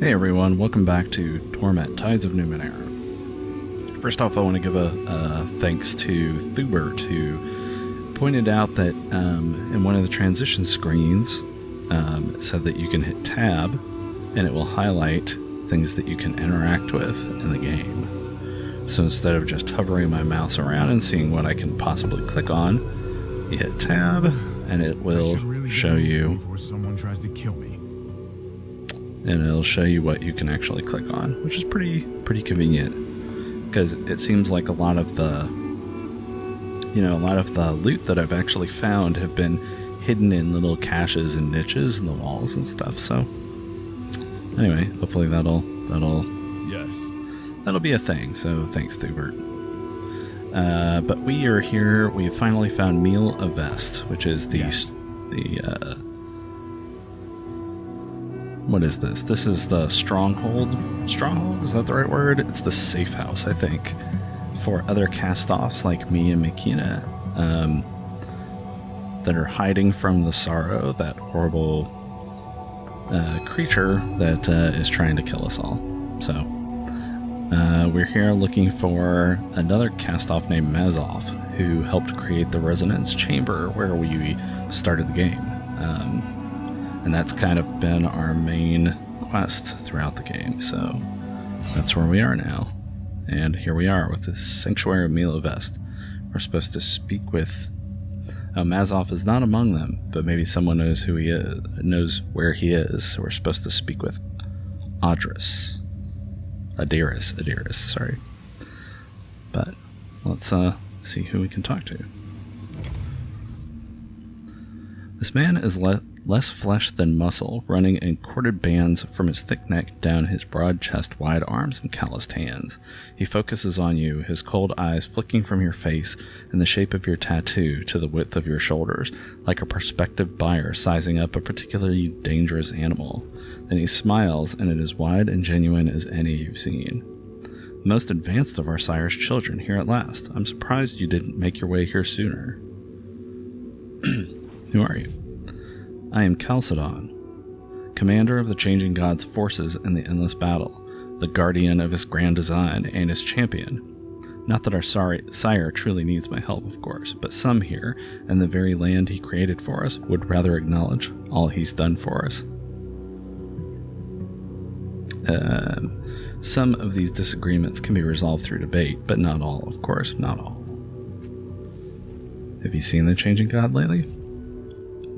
Hey everyone, welcome back to Torment, Tides of Numenera. First off, I want to give a thanks to Thubert, who pointed out that in one of the transition screens, it said that you can hit tab, and it will highlight things that you can interact with in the game. So instead of just hovering my mouse around and seeing what I can possibly click on, you hit tab, and it will show you. Before someone tries to kill me. And it'll show you what you can actually click on, which is pretty convenient, because it seems like a lot of the loot that I've actually found have been hidden in little caches and niches in the walls and stuff. So anyway, hopefully that'll be a thing. So thanks, Thubert. But we are here. We finally found Miel Avest, which is what is this? This is the stronghold. Stronghold? Is that the right word? It's the safe house, I think, for other cast-offs like me and Makina that are hiding from the Sorrow, that horrible creature that is trying to kill us all. So we're here looking for another cast-off named Mazoff, who helped create the Resonance Chamber where we started the game. And that's kind of been our main quest throughout the game, so that's where we are now. And here we are with this Sanctuary of Miel Avest. We're supposed to speak with... Mazoff is not among them, but maybe someone knows who he is, knows where he is, so we're supposed to speak with Adiris, sorry. But let's see who we can talk to. This man is less flesh than muscle, running in corded bands from his thick neck down his broad chest, wide arms, and calloused hands. He focuses on you, his cold eyes flicking from your face and the shape of your tattoo to the width of your shoulders, like a prospective buyer sizing up a particularly dangerous animal. Then he smiles, and it is wide and genuine as any you've seen. The most advanced of our sire's children, here at last. I'm surprised you didn't make your way here sooner. Who are you? I am Chalcedon, commander of the Changing God's forces in the endless battle, the guardian of his grand design, and his champion. Not that our sire truly needs my help, of course, but some here, and the very land he created for us, would rather acknowledge all he's done for us. Some of these disagreements can be resolved through debate, but not all, of course, not all. Have you seen the Changing God lately?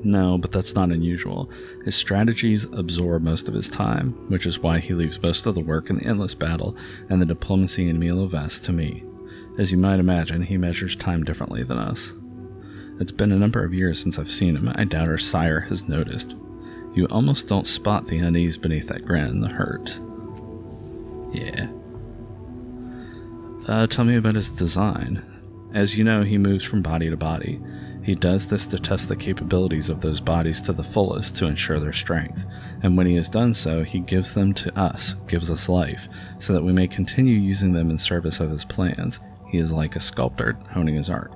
No, but that's not unusual. His strategies absorb most of his time, which is why he leaves most of the work in the endless battle and the diplomacy in Miel Avest to me. As you might imagine, he measures time differently than us. It's been a number of years since I've seen him. I doubt our sire has noticed. You almost don't spot the unease beneath that grin, the hurt. Yeah. Tell me about his design. As you know, he moves from body to body. He does this to test the capabilities of those bodies to the fullest to ensure their strength, and when he has done so, he gives them to us, gives us life, so that we may continue using them in service of his plans. He is like a sculptor honing his art.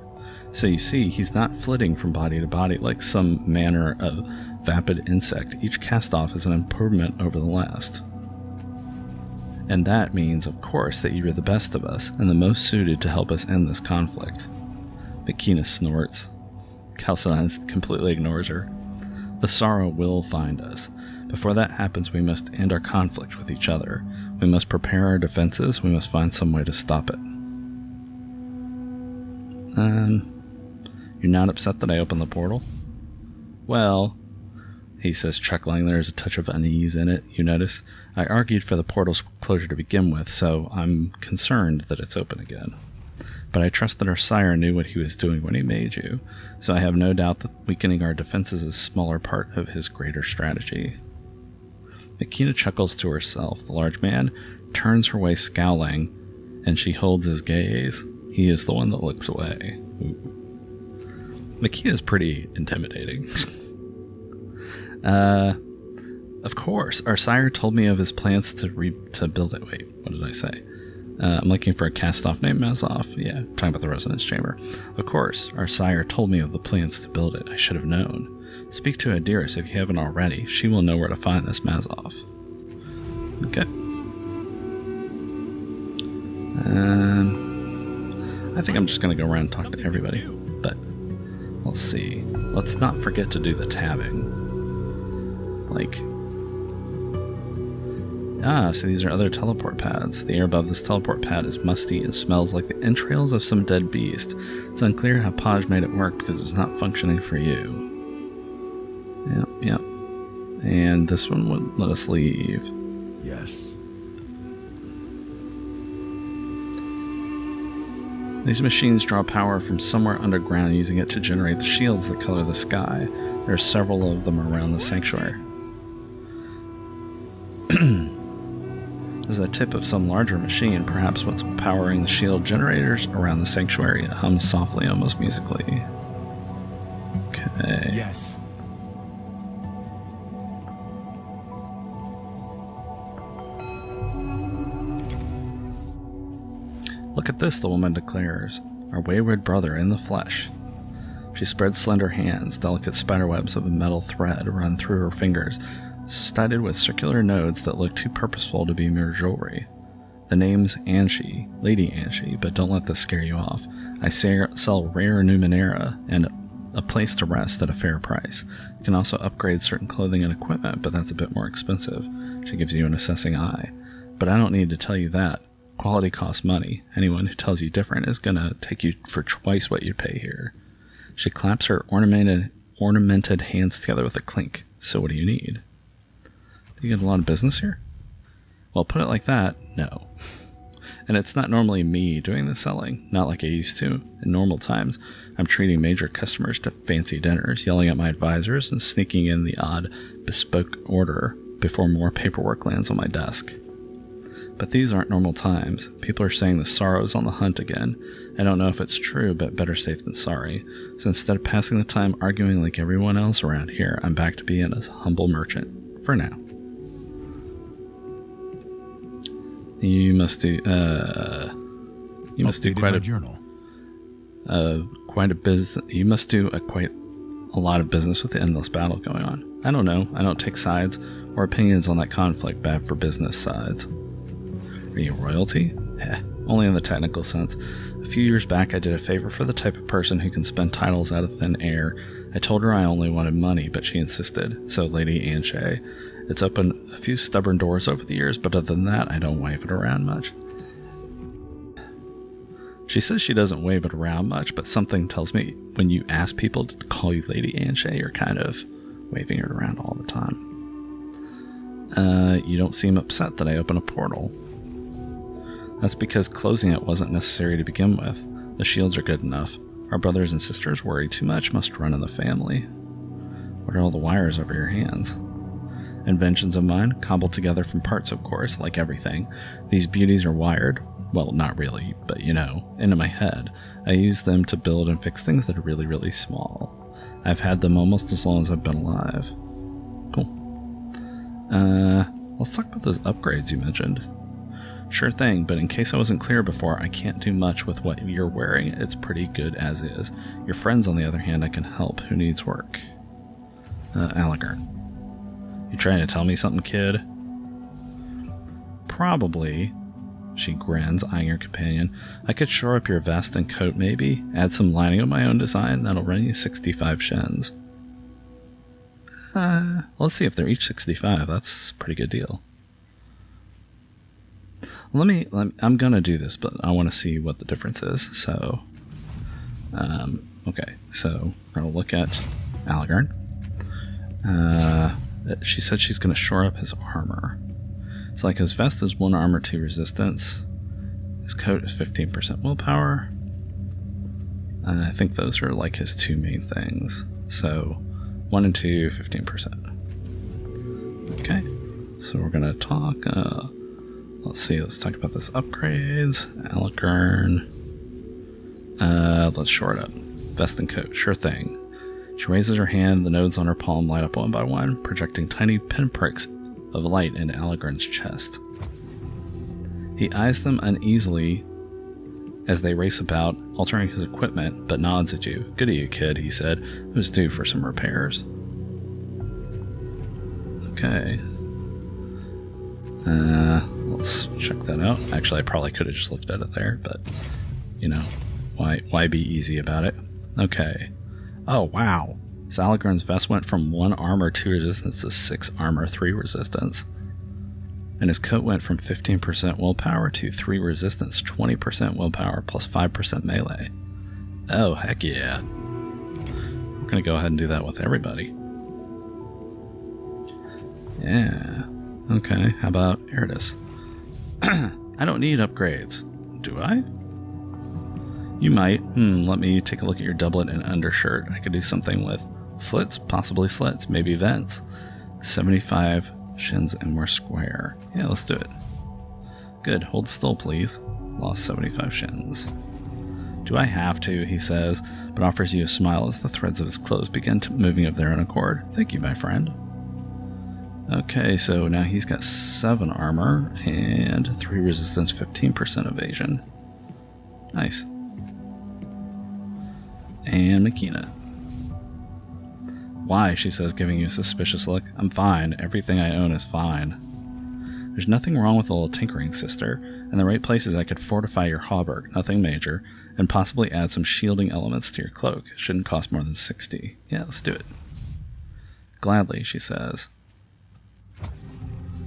So you see, he's not flitting from body to body like some manner of vapid insect. Each cast-off is an improvement over the last. And that means, of course, that you're the best of us, and the most suited to help us end this conflict. Makina snorts. Chalcedon completely ignores her. The Sorrow will find us. Before that happens, we must end our conflict with each other. We must prepare our defenses. We must find some way to stop it. You're not upset that I opened the portal? Well, he says, chuckling. There's a touch of unease in it, you notice. I argued for the portal's closure to begin with, so I'm concerned that it's open again. But I trust that our sire knew what he was doing when he made you, so I have no doubt that weakening our defenses is a smaller part of his greater strategy. Makina chuckles to herself. The large man turns her way scowling, and she holds his gaze. He is the one that looks away. Makina's pretty intimidating. Of course, our sire told me of his plans to build it. Wait, what did I say? I'm looking for a cast-off named Mazoff. Yeah, talking about the Resonance Chamber. Of course, our sire told me of the plans to build it. I should have known. Speak to Adiris if you haven't already. She will know where to find this Mazoff. Okay. And I think I'm just going to go around and talk to everybody. But we'll see. Let's not forget to do the tabbing. So these are other teleport pads. The air above this teleport pad is musty and smells like the entrails of some dead beast. It's unclear how Paj made it work because it's not functioning for you. Yep. And this one would let us leave. Yes. These machines draw power from somewhere underground, using it to generate the shields that color the sky. There are several of them around the sanctuary. This is a tip of some larger machine, perhaps what's powering the shield generators around the sanctuary. It hums softly, almost musically. Okay. Yes. Look at this, the woman declares. Our wayward brother in the flesh. She spreads slender hands. Delicate spiderwebs of a metal thread run through her fingers, studded with circular nodes that look too purposeful to be mere jewelry. The name's Anshi, Lady Anshi, but don't let this scare you off. I sell rare Numenera and a place to rest at a fair price. You can also upgrade certain clothing and equipment, but that's a bit more expensive. She gives you an assessing eye. But I don't need to tell you that. Quality costs money. Anyone who tells you different is gonna take you for twice what you pay here. She claps her ornamented hands together with a clink. So what do you need? Do you get a lot of business here? Well, put it like that, no. And it's not normally me doing the selling, not like I used to. In normal times, I'm treating major customers to fancy dinners, yelling at my advisors, and sneaking in the odd bespoke order before more paperwork lands on my desk. But these aren't normal times. People are saying the sorrow's on the hunt again. I don't know if it's true, but better safe than sorry. So instead of passing the time arguing like everyone else around here, I'm back to being a humble merchant. For now. You must do quite a journal. Quite a business. You must do quite a lot of business with the endless battle going on. I don't know. I don't take sides or opinions on that conflict. Bad for business sides. Are you royalty? Only in the technical sense. A few years back, I did a favor for the type of person who can spend titles out of thin air. I told her I only wanted money, but she insisted. So, Lady Anche. It's opened a few stubborn doors over the years, but other than that, I don't wave it around much. She says she doesn't wave it around much, but something tells me when you ask people to call you Lady Anche, you're kind of waving it around all the time. You don't seem upset that I open a portal. That's because closing it wasn't necessary to begin with. The shields are good enough. Our brothers and sisters worry too much, must run in the family. What are all the wires over your hands? Inventions of mine, cobbled together from parts, of course, like everything. These beauties are wired, well, not really, but you know, into my head. I use them to build and fix things that are really, really small. I've had them almost as long as I've been alive. Cool. Let's talk about those upgrades you mentioned. Sure thing, but in case I wasn't clear before, I can't do much with what you're wearing. It's pretty good as is. Your friends, on the other hand, I can help. Who needs work? Allegern. You trying to tell me something, kid? Probably. She grins, eyeing her companion. I could shore up your vest and coat, maybe. Add some lining of my own design. That'll run you 65 shens. Let's see if they're each 65. That's a pretty good deal. I'm gonna do this, but I want to see what the difference is. So, okay. So, we're gonna look at Allegern. She said she's gonna shore up his armor. It's like his vest is 1 armor 2 resistance. His coat is 15% willpower. I think those are like his 2 main things. So 1 and 2, 15%. Okay, so we're gonna talk. Let's see. Let's talk about this upgrades. Allegern. Let's shore it up. Vest and coat. Sure thing. She raises her hand. The nodes on her palm light up one by one, projecting tiny pinpricks of light into Allegern's chest. He eyes them uneasily as they race about, altering his equipment, but nods at you. Good of you, kid, he said. It was due for some repairs. Okay. Let's check that out. Actually, I probably could have just looked at it there, but, you know, why be easy about it? Okay. Oh, wow. Salagrin's vest went from 1 armor 2 resistance to 6 armor 3 resistance. And his coat went from 15% willpower to 3 resistance, 20% willpower, plus 5% melee. Oh, heck yeah. We're going to go ahead and do that with everybody. Yeah. Okay, how about Eridus? I don't need upgrades. Do I? You might. Let me take a look at your doublet and undershirt. I could do something with slits, possibly slits, maybe vents. 75 shins and more square. Yeah, let's do it. Good, hold still please. Lost 75 shins. Do I have to, he says, but offers you a smile as the threads of his clothes begin moving of their own accord. Thank you, my friend. Okay, so now he's got 7 armor and 3 resistance, 15% evasion. Nice. And Makina. Why, she says, giving you a suspicious look. I'm fine. Everything I own is fine. There's nothing wrong with a little tinkering, sister. In the right places I could fortify your hauberk, nothing major, and possibly add some shielding elements to your cloak. It shouldn't cost more than 60. Yeah, let's do it. Gladly, she says.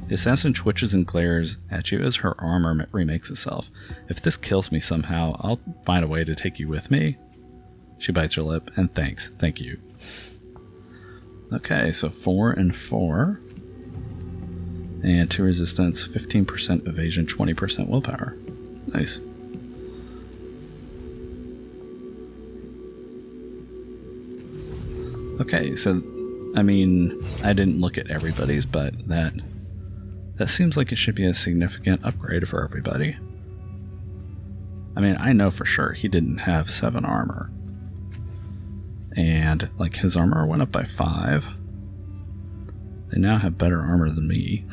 The assassin twitches and glares at you as her armor remakes itself. If this kills me somehow, I'll find a way to take you with me. She bites her lip, and thanks. Thank you. Okay, so 4 and 4. And 2 resistance, 15% evasion, 20% willpower. Nice. Okay, so, I mean, I didn't look at everybody's, but that seems like it should be a significant upgrade for everybody. I mean, I know for sure he didn't have 7 armor. And, like, his armor went up by 5. They now have better armor than me.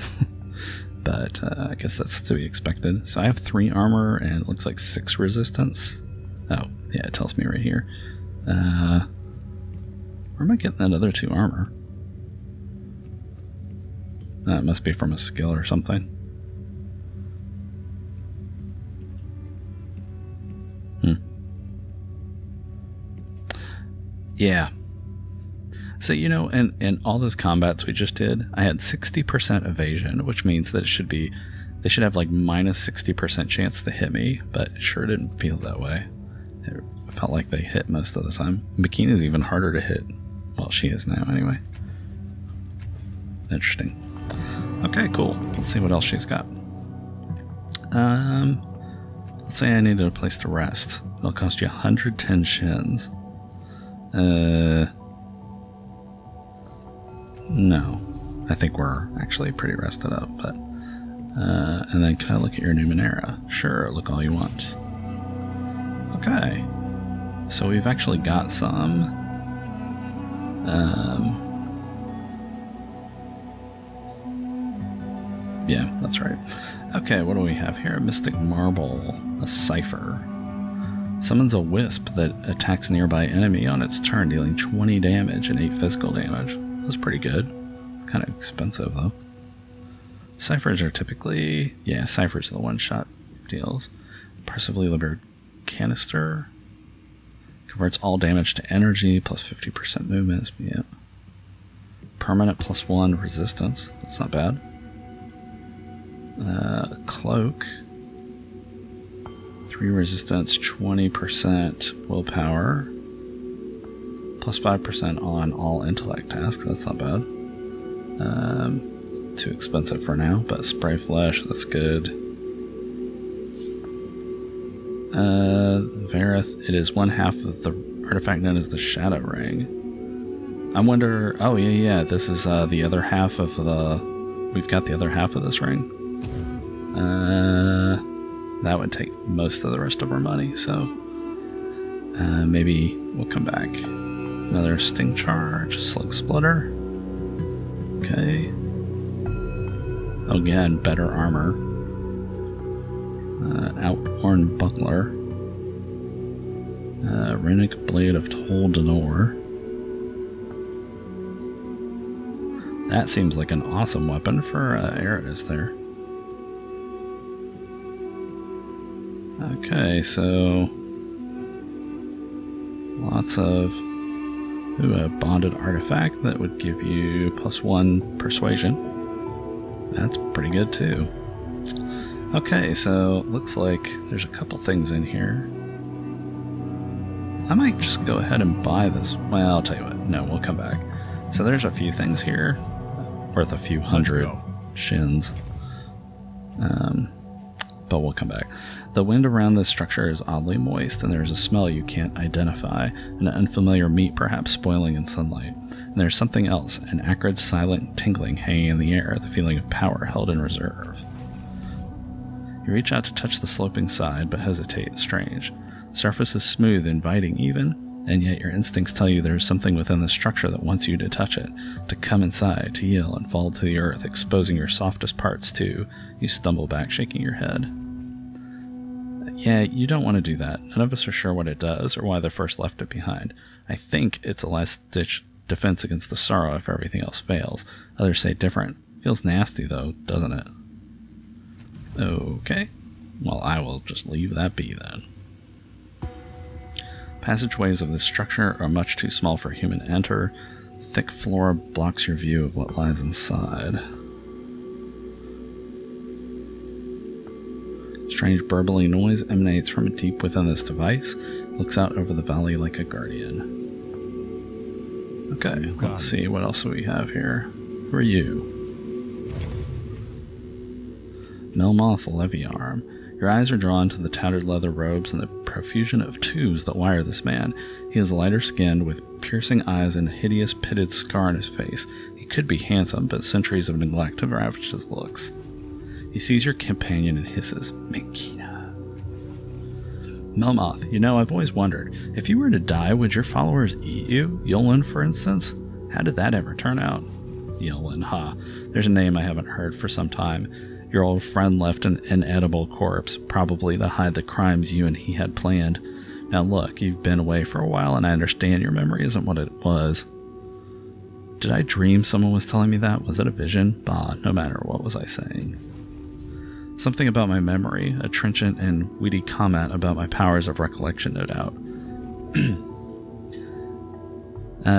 But I guess that's to be expected. So I have 3 armor and it looks like 6 resistance. Oh, yeah, it tells me right here. Where am I getting that other 2 armor? That must be from a skill or something. Yeah. So, you know, in all those combats we just did, I had 60% evasion, which means that they should have like minus 60% chance to hit me, but it sure didn't feel that way. It felt like they hit most of the time. Makina's even harder to hit. Well, she is now anyway. Interesting. Okay, cool. Let's see what else she's got. Let's say I needed a place to rest. It'll cost you 110 shins. No. I think we're actually pretty rested up, but... and then can I look at your Numenera? Sure, look all you want. Okay. So we've actually got some... yeah, that's right. Okay, what do we have here? Mystic Marble, a Cipher. Summons a wisp that attacks nearby enemy on its turn, dealing 20 damage and 8 physical damage. That's pretty good. Kind of expensive, though. Ciphers are typically... yeah, Ciphers are the one-shot deals. Impressively Liberate Canister. Converts all damage to energy, plus 50% movement. Yeah. Permanent plus 1 resistance. That's not bad. Cloak. 3 resistance, 20% willpower, plus 5% on all intellect tasks. That's not bad. Too expensive for now, but spray flesh, that's good. Vareth, it is 1/2 of the artifact known as the Shadow Ring. I wonder... oh, yeah, this is the other half of the... we've got the other half of this ring. That would take most of the rest of our money, so maybe we'll come back. Another Sting Charge, Slug Splitter. Okay. Again, better armor. Outworn Buckler. Runic Blade of Toldenor. That seems like an awesome weapon for Eridus there. Okay, so lots of a bonded artifact that would give you +1 persuasion. That's pretty good too. Okay, so looks like there's a couple things in here. I might just go ahead and buy this. Well, I'll tell you what. No, we'll come back. So there's a few things here, worth a few hundred shins. But we'll come back. The wind around this structure is oddly moist, and there's a smell you can't identify, an unfamiliar meat perhaps spoiling in sunlight. And there's something else, an acrid, silent tingling hanging in the air, the feeling of power held in reserve. You reach out to touch the sloping side, but hesitate. Strange. The surface is smooth, inviting even, and yet your instincts tell you there is something within the structure that wants you to touch it, to come inside, to yield and fall to the earth, exposing your softest parts too. You stumble back, shaking your head. Yeah, you don't want to do that. None of us are sure what it does, or why they first left it behind. I think it's a last-ditch defense against the sorrow if everything else fails. Others say different. Feels nasty, though, doesn't it? Okay. Well, I will just leave that be, then. Passageways of this structure are much too small for a human to enter. Thick floor blocks your view of what lies inside. Strange burbling noise emanates from deep within this device. Looks out over the valley like a guardian. Okay, let's see what else we have here. Who are you? Melmoth Leviarm. Your eyes are drawn to the tattered leather robes and the profusion of tubes that wire this man. He is lighter skinned, with piercing eyes and a hideous pitted scar on his face. He could be handsome, but centuries of neglect have ravaged his looks. He sees your companion and hisses, Makina. Melmoth, you know, I've always wondered, if you were to die, would your followers eat you? Yolan, for instance? How did that ever turn out? Yolan, ha. There's a name I haven't heard for some time. Your old friend left an inedible corpse, probably to hide the crimes you and he had planned. Now look, you've been away for a while, and I understand your memory isn't what it was. Did I dream someone was telling me that? Was it a vision? Bah, no matter, what was I saying? Something about my memory, a trenchant and witty comment about my powers of recollection, no doubt.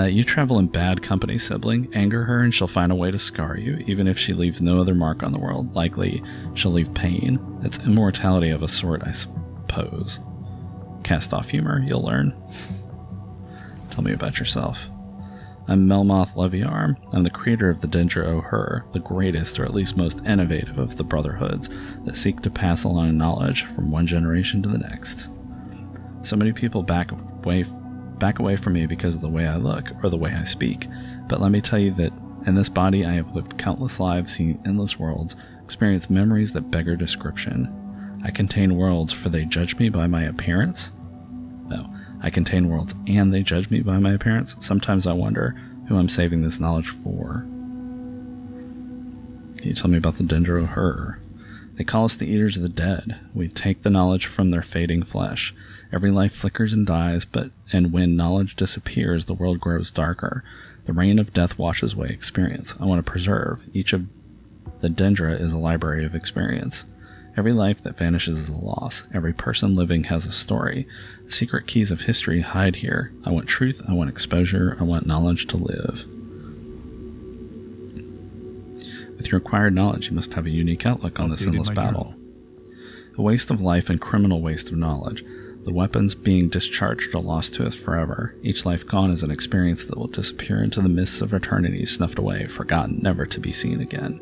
You travel in bad company, sibling. Anger her and she'll find a way to scar you, even if she leaves no other mark on the world. Likely, she'll leave pain. It's immortality of a sort, I suppose. Castoff humor, you'll learn. Tell me about yourself. I'm Melmoth Leviarm. I'm the creator of the Dendra O'Her, the greatest, or at least most innovative of the brotherhoods that seek to pass along knowledge from one generation to the next. So many people back away from me because of the way I look, or the way I speak, but let me tell you that in this body I have lived countless lives, seen endless worlds, experienced memories that beggar description. I contain worlds, for they judge me by my appearance? No. I contain worlds, and they judge me by my appearance. Sometimes I wonder who I'm saving this knowledge for. Can you tell me about the Dendra O'Her? They call us the Eaters of the Dead. We take the knowledge from their fading flesh. Every life flickers and dies, and when knowledge disappears, the world grows darker. The rain of death washes away experience. I want to preserve. Each of the Dendra is a library of experience. Every life that vanishes is a loss. Every person living has a story. The secret keys of history hide here. I want truth, I want exposure, I want knowledge to live. With your acquired knowledge, you must have a unique outlook on this endless battle. A waste of life and criminal waste of knowledge. The weapons being discharged are lost to us forever. Each life gone is an experience that will disappear into the mists of eternity, snuffed away, forgotten, never to be seen again.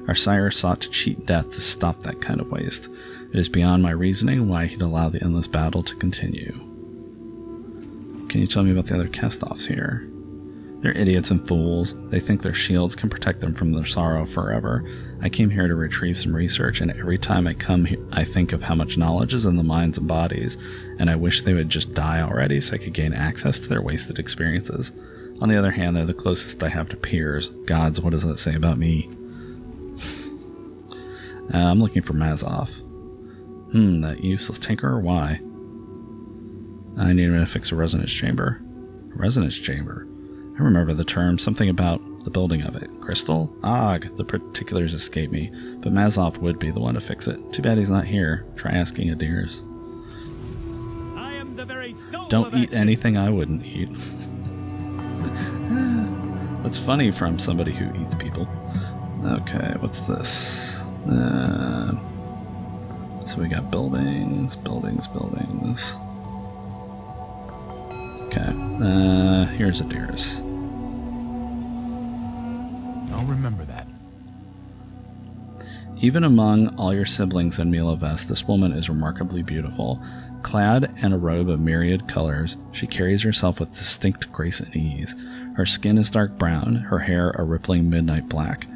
Our sire sought to cheat death to stop that kind of waste. It is beyond my reasoning why he'd allow the endless battle to continue. Can you tell me about the other Castoffs here? They're idiots and fools. They think their shields can protect them from their sorrow forever. I came here to retrieve some research, and every time I come here, I think of how much knowledge is in the minds and bodies, and I wish they would just die already so I could gain access to their wasted experiences. On the other hand, they're the closest I have to peers. Gods, what does that say about me? I'm looking for Mazoff. That useless tinkerer? Why? I need him to fix a resonance chamber. A resonance chamber? I remember the term, something about the building of it. Crystal? Ugh, the particulars escape me, but Mazoff would be the one to fix it. Too bad he's not here. Try asking Adir's. Don't eat anything I wouldn't eat. That's funny from somebody who eats people. Okay, what's this? So we got buildings. Okay, here's a dearest. I'll remember that. Even among all your siblings in Miel Avest, this woman is remarkably beautiful. Clad in a robe of myriad colors, she carries herself with distinct grace and ease. Her skin is dark brown, her hair a rippling midnight black.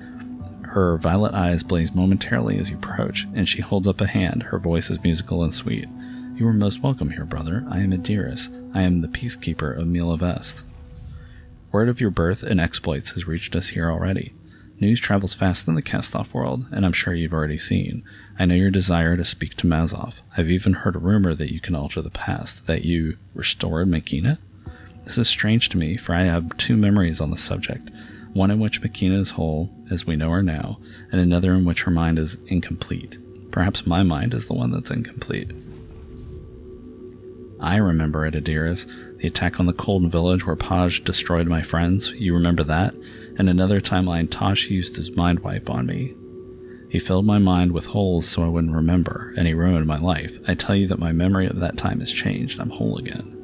Her violet eyes blaze momentarily as you approach, and she holds up a hand. Her voice is musical and sweet. You are most welcome here, brother. I am Adiris. I am the peacekeeper of Miel Avest. Word of your birth and exploits has reached us here already. News travels fast in the Castoff world, and I'm sure you've already seen. I know your desire to speak to Mazoff. I've even heard a rumor that you can alter the past, that you restored Makina. This is strange to me, for I have two memories on the subject, one in which Makina is whole, as we know her now, and another in which her mind is incomplete. Perhaps my mind is the one that's incomplete. I remember it, Adiris. The attack on the Cold Village where Paj destroyed my friends. You remember that? And another timeline Tosh used his mind wipe on me. He filled my mind with holes so I wouldn't remember, and he ruined my life. I tell you that my memory of that time has changed. I'm whole again.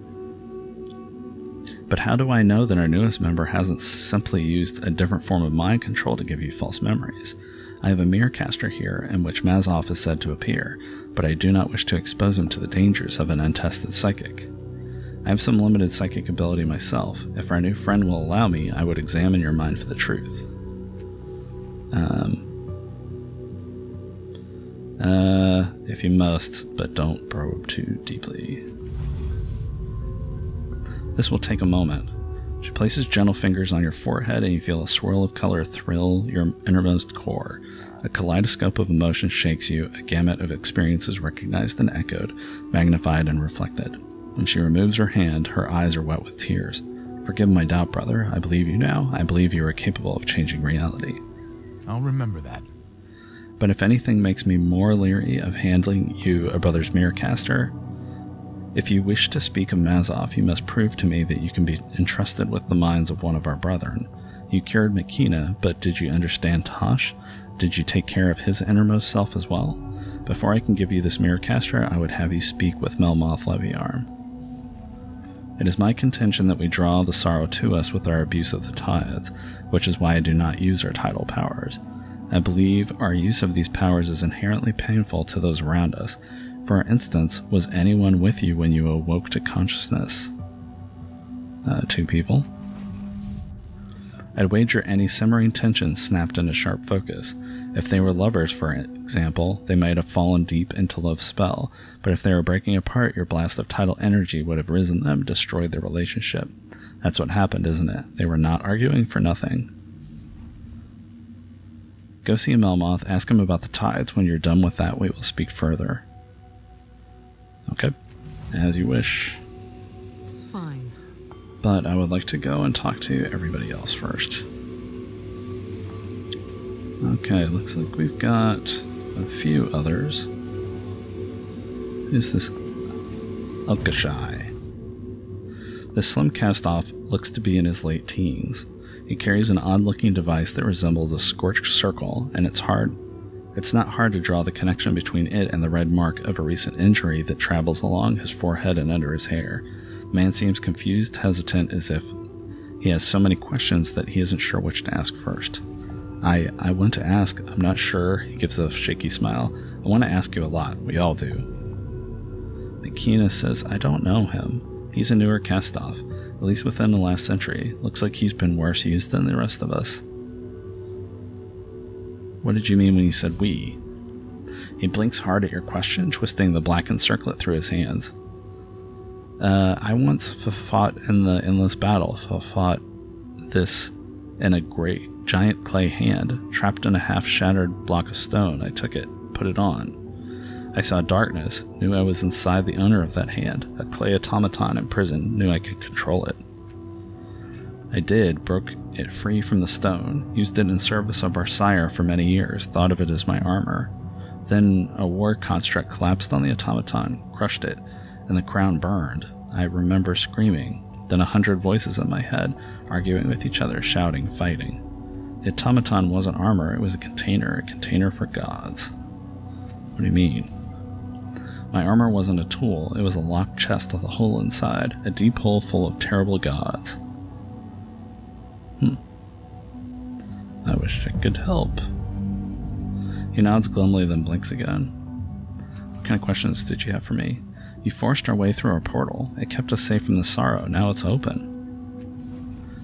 But how do I know that our newest member hasn't simply used a different form of mind control to give you false memories? I have a mirror caster here in which Mazoff is said to appear, but I do not wish to expose him to the dangers of an untested psychic. I have some limited psychic ability myself. If our new friend will allow me, I would examine your mind for the truth. If you must, but don't probe too deeply. This will take a moment. She places gentle fingers on your forehead and you feel a swirl of color thrill your innermost core. A kaleidoscope of emotion shakes you, a gamut of experiences recognized and echoed, magnified and reflected. When she removes her hand, her eyes are wet with tears. Forgive my doubt, brother. I believe you now. I believe you are capable of changing reality. I'll remember that. But if anything makes me more leery of handling you a brother's mirror caster, if you wish to speak of Mazoff, you must prove to me that you can be entrusted with the minds of one of our brethren. You cured Makina, but did you understand Tosh? Did you take care of his innermost self as well? Before I can give you this mirror caster, I would have you speak with Melmoth Leviarm. It is my contention that we draw the sorrow to us with our abuse of the tides, which is why I do not use our tidal powers. I believe our use of these powers is inherently painful to those around us. For instance, was anyone with you when you awoke to consciousness? 2 people. I'd wager any simmering tension snapped into sharp focus. If they were lovers, for example, they might have fallen deep into love's spell, but if they were breaking apart, your blast of tidal energy would have risen them, destroyed their relationship. That's what happened, isn't it? They were not arguing for nothing. Go see Melmoth, ask him about the tides. When you're done with that, we will speak further. Okay, as you wish. Fine. But I would like to go and talk to everybody else first. Okay, looks like we've got a few others. Who's this? Ukashai. This slim Castoff looks to be in his late teens. He carries an odd-looking device that resembles a scorched circle, and it's not hard to draw the connection between it and the red mark of a recent injury that travels along his forehead and under his hair. Man seems confused, hesitant, as if he has so many questions that he isn't sure which to ask first. I want to ask, I'm not sure. He gives a shaky smile. I want to ask you a lot. We all do. Makina says, I don't know him. He's a newer Castoff, at least within the last century. Looks like he's been worse used than the rest of us. What did you mean when you said we? He blinks hard at your question, twisting the blackened circlet through his hands. I once fought in the endless battle. Fought this in a great giant clay hand, trapped in a half-shattered block of stone. I took it, put it on. I saw darkness, knew I was inside the owner of that hand, a clay automaton in prison, knew I could control it. I did, broke it free from the stone, used it in service of our sire for many years, thought of it as my armor. Then a war construct collapsed on the automaton, crushed it, and the crown burned. I remember screaming, then 100 voices in my head, arguing with each other, shouting, fighting. The automaton wasn't armor, it was a container for gods. What do you mean? My armor wasn't a tool, it was a locked chest with a hole inside, a deep hole full of terrible gods. I wish I could help. He nods glumly, then blinks again. What kind of questions did you have for me? You forced our way through our portal. It kept us safe from the sorrow. Now it's open.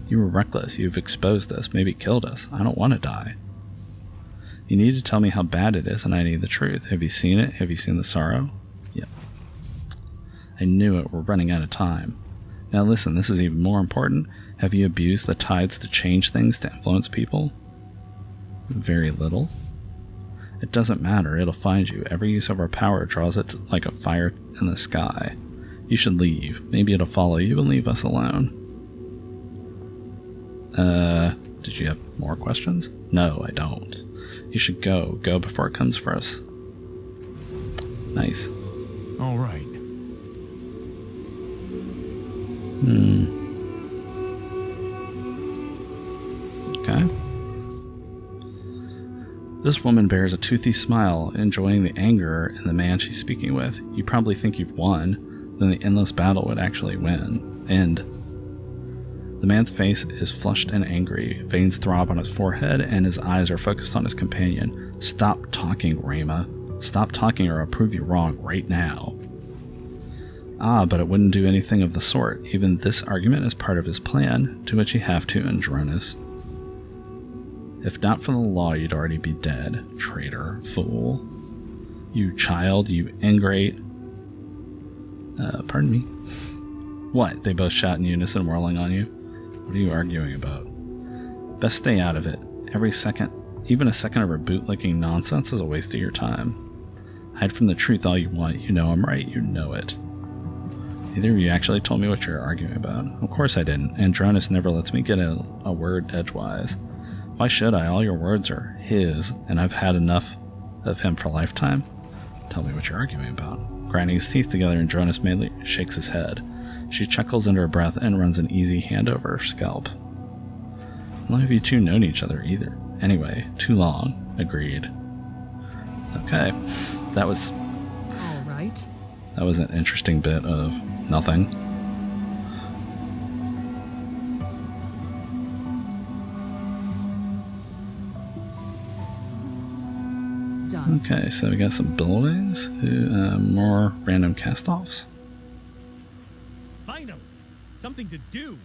You were reckless. You've exposed us, maybe killed us. I don't want to die. You need to tell me how bad it is, and I need the truth. Have you seen it? Have you seen the sorrow? Yep. I knew it. We're running out of time. Now listen, this is even more important. Have you abused the tides to change things, to influence people? Very little. It doesn't matter. It'll find you. Every use of our power draws it like a fire in the sky. You should leave. Maybe it'll follow you and leave us alone. Did you have more questions? No, I don't. You should go. Go before it comes for us. Nice. All right. Okay. This woman bears a toothy smile, enjoying the anger in the man she's speaking with. You probably think you've won, then the endless battle would actually end. The man's face is flushed and angry, veins throb on his forehead, and his eyes are focused on his companion. Stop talking, Rama. Stop talking or I'll prove you wrong right now. Ah, but it wouldn't do anything of the sort. Even this argument is part of his plan, to which you have to, Andronis. If not for the law, you'd already be dead, traitor, fool. You child, you ingrate. Pardon me? What? They both shout in unison, whirling on you. What are you arguing about? Best stay out of it. Every second, even a second of her bootlicking nonsense is a waste of your time. Hide from the truth all you want. You know I'm right. You know it. Neither of you actually told me what you're arguing about. Of course I didn't. Andronis never lets me get a word edgewise. Why should I? All your words are his, and I've had enough of him for a lifetime. Tell me what you're arguing about. Grinding his teeth together, Andronis mainly shakes his head. She chuckles under her breath and runs an easy hand over her scalp. How long have you two known each other either? Anyway, too long. Agreed. Okay. That was... All right. That was an interesting bit of nothing. Done. Okay, so we got some buildings, more random cast-offs. Finally, something to do.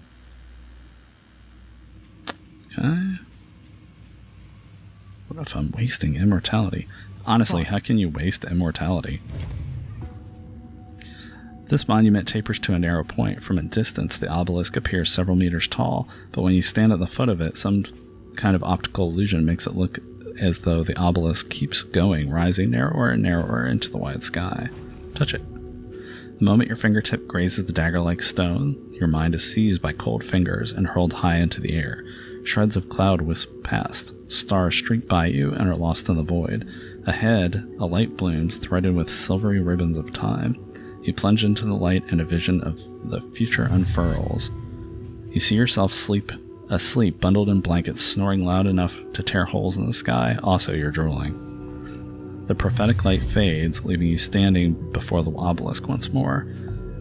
Okay. What if I'm wasting immortality? Honestly, how can you waste immortality? This monument tapers to a narrow point. From a distance, the obelisk appears several meters tall, but when you stand at the foot of it, some kind of optical illusion makes it look as though the obelisk keeps going, rising narrower and narrower into the wide sky. Touch it. The moment your fingertip grazes the dagger-like stone, your mind is seized by cold fingers and hurled high into the air. Shreds of cloud wisp past. Stars streak by you and are lost in the void. Ahead, a light blooms, threaded with silvery ribbons of time. You plunge into the light and a vision of the future unfurls. You see yourself asleep, bundled in blankets, snoring loud enough to tear holes in the sky. Also, you're drooling. The prophetic light fades, leaving you standing before the obelisk once more.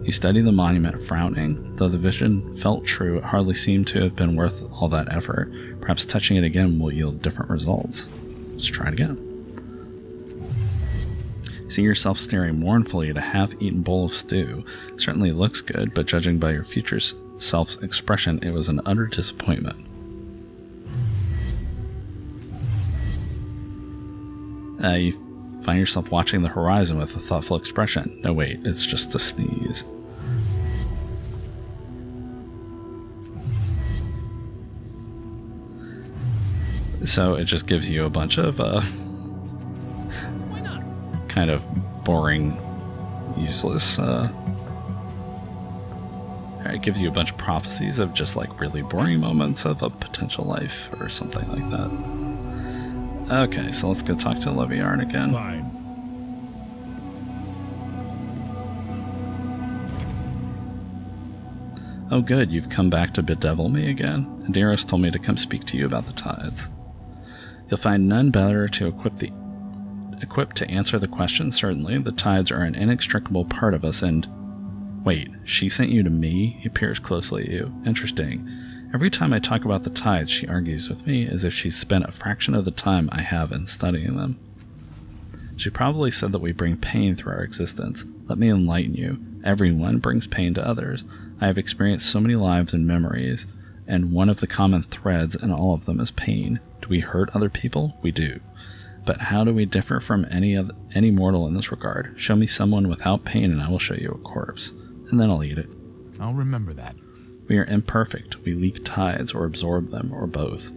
You study the monument, frowning. Though the vision felt true, it hardly seemed to have been worth all that effort. Perhaps touching it again will yield different results. Let's try it again. See yourself staring mournfully at a half-eaten bowl of stew. It certainly looks good, but judging by your future self's expression, it was an utter disappointment. You find yourself watching the horizon with a thoughtful expression. No, wait, it's just a sneeze. So it just gives you a bunch of kind of boring, useless it gives you a bunch of prophecies of just like really boring moments of a potential life or something like that. Okay, so let's go talk to Leviarn again. Fine. Oh good, you've come back to bedevil me again. Adiris told me to come speak to you about the tides. You'll find none better to equipped to answer the question, certainly. The tides are an inextricable part of us, and... Wait, she sent you to me? He peers closely at you. Interesting. Every time I talk about the tides, she argues with me as if she's spent a fraction of the time I have in studying them. She probably said that we bring pain through our existence. Let me enlighten you. Everyone brings pain to others. I have experienced so many lives and memories, and one of the common threads in all of them is pain. Do we hurt other people? We do. But how do we differ from any mortal in this regard? Show me someone without pain and I will show you a corpse. And then I'll eat it. I'll remember that. We are imperfect. We leak tides or absorb them, or both.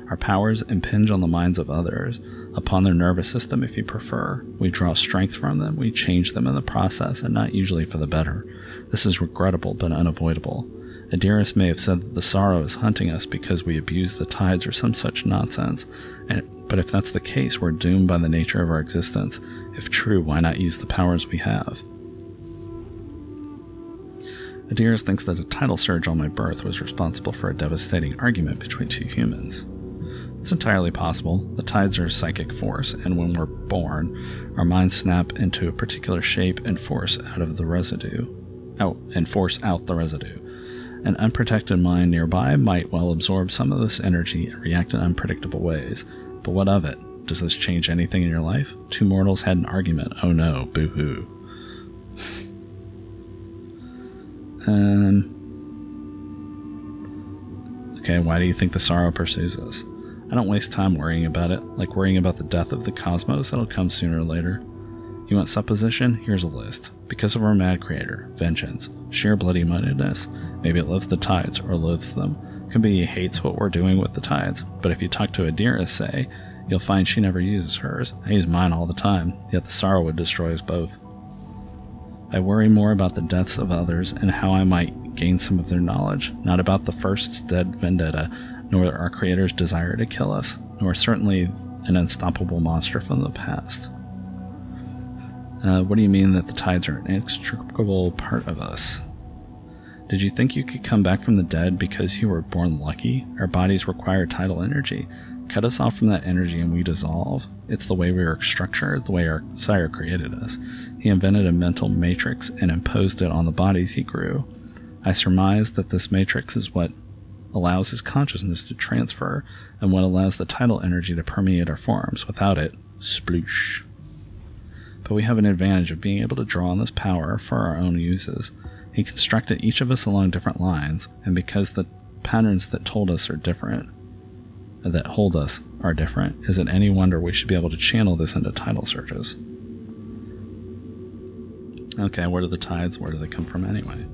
Our powers impinge on the minds of others, upon their nervous system if you prefer. We draw strength from them, we change them in the process, and not usually for the better. This is regrettable but unavoidable. Adiris may have said that the sorrow is hunting us because we abuse the tides or some such nonsense, but if that's the case, we're doomed by the nature of our existence. If true, why not use the powers we have? Adiris thinks that a tidal surge on my birth was responsible for a devastating argument between two humans. It's entirely possible. The tides are a psychic force, and when we're born, our minds snap into a particular shape and force out the residue. An unprotected mind nearby might well absorb some of this energy and react in unpredictable ways. But what of it? Does this change anything in your life? Two mortals had an argument. Oh no, boo-hoo. Okay, why do you think the sorrow pursues us? I don't waste time worrying about it, like worrying about the death of the cosmos. It'll come sooner or later. You want supposition? Here's a list. Because of our mad creator, vengeance, sheer bloody-mindedness, maybe it loves the tides or loathes them. Could be he hates what we're doing with the tides, but if you talk to Adiris, say, you'll find she never uses hers. I use mine all the time, yet the sorrow would destroy us both. I worry more about the deaths of others and how I might gain some of their knowledge, not about the first dead vendetta, nor our creator's desire to kill us, nor certainly an unstoppable monster from the past. What do you mean that the tides are an inextricable part of us? Did you think you could come back from the dead because you were born lucky? Our bodies require tidal energy. Cut us off from that energy and we dissolve. It's the way we are structured, the way our sire created us. He invented a mental matrix and imposed it on the bodies he grew. I surmise that this matrix is what allows his consciousness to transfer, and what allows the tidal energy to permeate our forms. Without it, sploosh. But we have an advantage of being able to draw on this power for our own uses. He constructed each of us along different lines, and because the patterns that hold us are different, is it any wonder we should be able to channel this into tidal surges? Okay, what are the tides? Where do they come from anyway?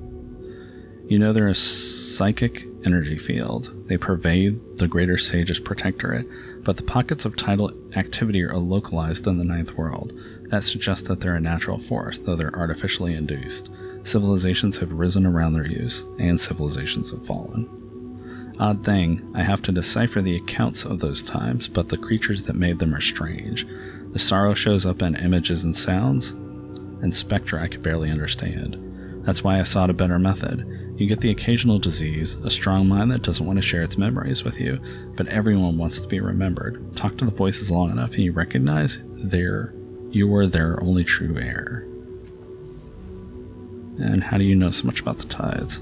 You know they're a psychic energy field. They pervade the greater sage's protectorate, but the pockets of tidal activity are localized in the ninth world. That suggests that they're a natural force, though they're artificially induced. Civilizations have risen around their use, and civilizations have fallen. Odd thing, I have to decipher the accounts of those times, but the creatures that made them are strange. The sorrow shows up in images and sounds, and spectra I could barely understand. That's why I sought a better method. You get the occasional disease, a strong mind that doesn't want to share its memories with you, but everyone wants to be remembered. Talk to the voices long enough and you recognize you were their only true heir. And how do you know so much about the tides?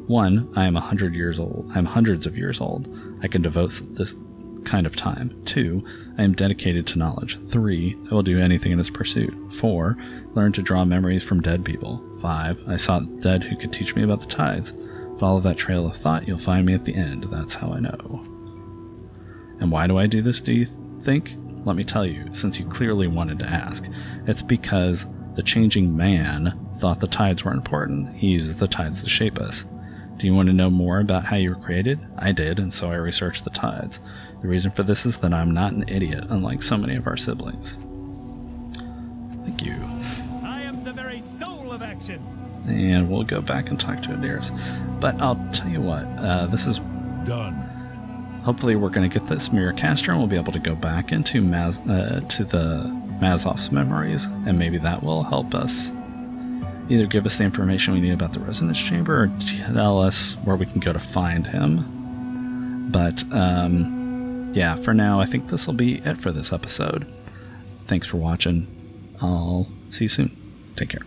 1, I am 100 years old. I am hundreds of years old. I can devote this kind of time. 2, I am dedicated to knowledge. 3, I will do anything in its pursuit. 4, learn to draw memories from dead people. 5, I sought dead who could teach me about the tides. Follow that trail of thought, you'll find me at the end. That's how I know. And why do I do this, do you think? Let me tell you, since you clearly wanted to ask. It's because the changing man thought the tides were important. He uses the tides to shape us. Do you want to know more about how you were created? I did, and so I researched the tides. The reason for this is that I'm not an idiot, unlike so many of our siblings. Thank you. I am the very soul of action. And we'll go back and talk to Adiris. But I'll tell you what, this is... Done. Hopefully we're going to get this mirror caster and we'll be able to go back into to the Mazov's memories, and maybe that will help us either give us the information we need about the resonance chamber or tell us where we can go to find him. But yeah, for now, I think this will be it for this episode. Thanks for watching. I'll see you soon. Take care.